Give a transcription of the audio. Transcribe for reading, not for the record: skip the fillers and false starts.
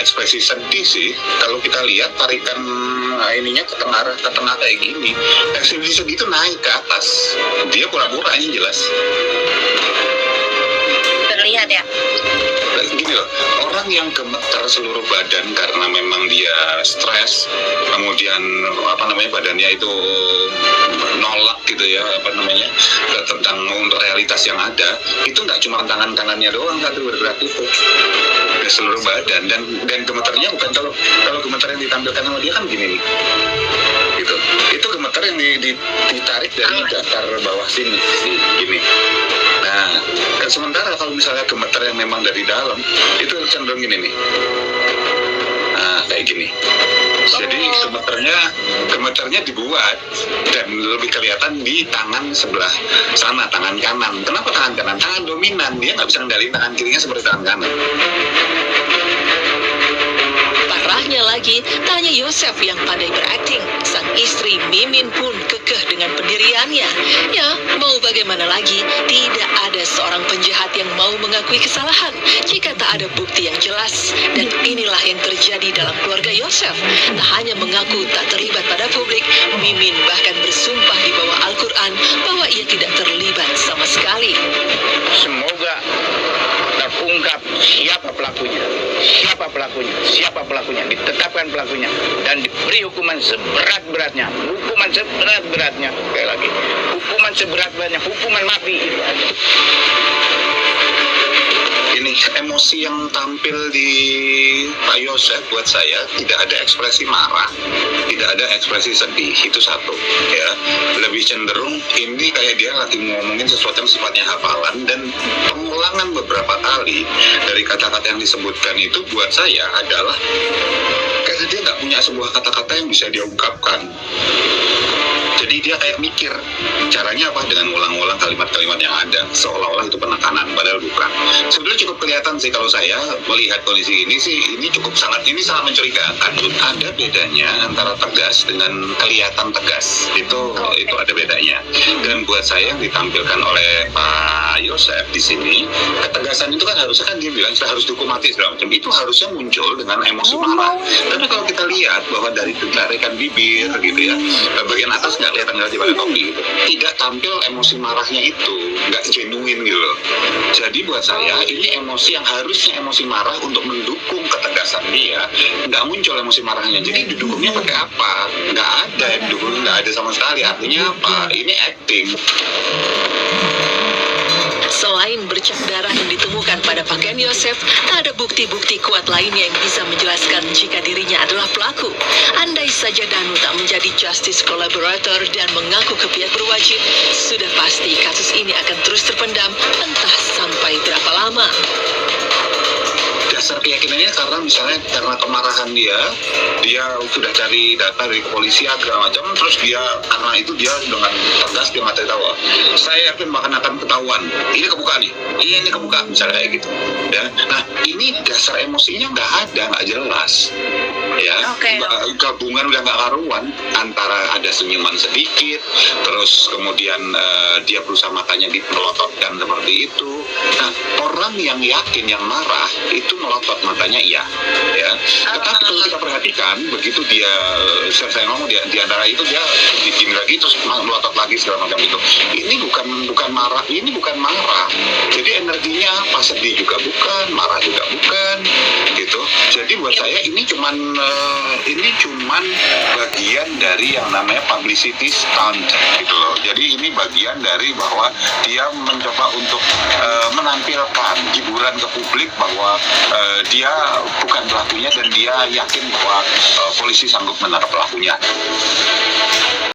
ekspresi sedih sih. Kalau kita lihat tarikan ininya ke tengah kayak gini, ekspresi sedih itu naik ke atas. Dia pura-pura ini jelas. Terlihat ya. Gini loh, orang yang gemeter seluruh badan karena memang dia stres, kemudian badannya itu nolak gitu ya, tentang untuk realitas yang ada, itu nggak cuma tangan kanannya doang satu bergerak itu, ke seluruh badan. Dan gemeternya bukan, kalau gemeter yang ditampilkan sama dia kan gini nih, gitu. Itu gemeter yang ditarik dari dasar bawah sini gini. Nah, kan sementara kalau misalnya gemeter yang memang dari dalam, itu cenderung gini nih. Nah, kayak gini. Jadi gemeternya dibuat dan lebih kelihatan di tangan sebelah sana, tangan kanan. Kenapa tangan kanan? Tangan dominan, dia nggak bisa ngendaliin tangan kirinya seperti tangan kanan. Parahnya lagi, tak hanya Yosef yang pandai berakting, sang istri Mimin pun kekeh dengan pendiriannya. Ya, mau bagaimana lagi, tidak ada seorang penjahat yang mau mengakui kesalahan jika tak ada bukti yang jelas. Dan inilah yang terjadi dalam keluarga Yosef. Tak hanya mengaku tak terlibat pada publik, Mimin bahkan bersumpah di bawah Al-Quran bahwa ia tidak terlibat sama sekali. Semoga terungkap siapa pelakunya, ditetapkan pelakunya, dan diberi hukuman seberat-beratnya, sekali lagi, hukuman seberat-beratnya, hukuman mati. Ini emosi yang tampil di Pak Yosef buat saya tidak ada ekspresi marah, tidak ada ekspresi sedih, itu satu ya. Lebih cenderung ini kayak dia lagi ngomongin sesuatu yang sifatnya hafalan, dan pengulangan beberapa kali dari kata-kata yang disebutkan itu buat saya adalah karena dia nggak punya sebuah kata-kata yang bisa dia ungkapkan. Jadi dia kayak mikir caranya apa dengan ulang-ulang kalimat-kalimat yang ada, seolah-olah itu penekanan, padahal bukan. Sebetulnya cukup kelihatan sih kalau saya melihat kondisi ini sih, ini sangat mencurigakan. Ada bedanya antara tegas dengan kelihatan tegas, itu ada bedanya. Dan buat saya yang ditampilkan oleh Pak Yosef di sini, ketegasan itu kan harusnya kan dia bilang harus dihukum mati segala macam, itu harusnya muncul dengan emosi marah. Tapi kalau kita lihat bahwa dari tarikan bibir gitu ya, bagian atas nggak kelihatan di pada topi gitu, tidak tampil emosi marahnya itu, nggak genuine gitu loh. Jadi buat saya ini emosi yang harusnya emosi marah untuk mendukung ketegasan dia, nggak muncul emosi marahnya. Jadi didukungnya pakai apa? Nggak ada yang didukung, nggak ada sama sekali. Artinya apa? Ini acting. Selain bercak darah yang ditemukan pada pakaian Yosef, tak ada bukti-bukti kuat lainnya yang bisa menjelaskan jika dirinya adalah pelaku. Andai saja Danu tak menjadi justice collaborator dan mengaku ke pihak berwajib, sudah pasti kasus ini akan terus terpendam entah sampai berapa lama. Dasar keyakinannya karena kemarahan dia sudah cari data dari kepolisian segala macam, terus karena itu dia dengan tegas dia nggak tahu, saya yakin akan ketahuan, ini kebuka misalnya kayak gitu ya. Nah ini dasar emosinya nggak jelas ya. Gabungan udah nggak karuan, antara ada senyuman sedikit, terus kemudian dia berusaha matanya dimelototkan seperti itu. Nah orang yang yakin, yang marah itu melotot matanya, iya ya. Tetapi kalau kita perhatikan, begitu dia saya ngomong di antara itu dia gini lagi terus melotot lagi segala macam itu, ini bukan marah, jadi energinya apa, sedih juga bukan, marah juga bukan gitu. Jadi buat saya ini cuman bagian dari yang namanya publicity stunt gitu loh. Jadi ini bagian dari bahwa dia mencoba untuk menampilkan hiburan ke publik bahwa dia bukan pelakunya, dan dia yakin bahwa polisi sanggup menangkap pelakunya.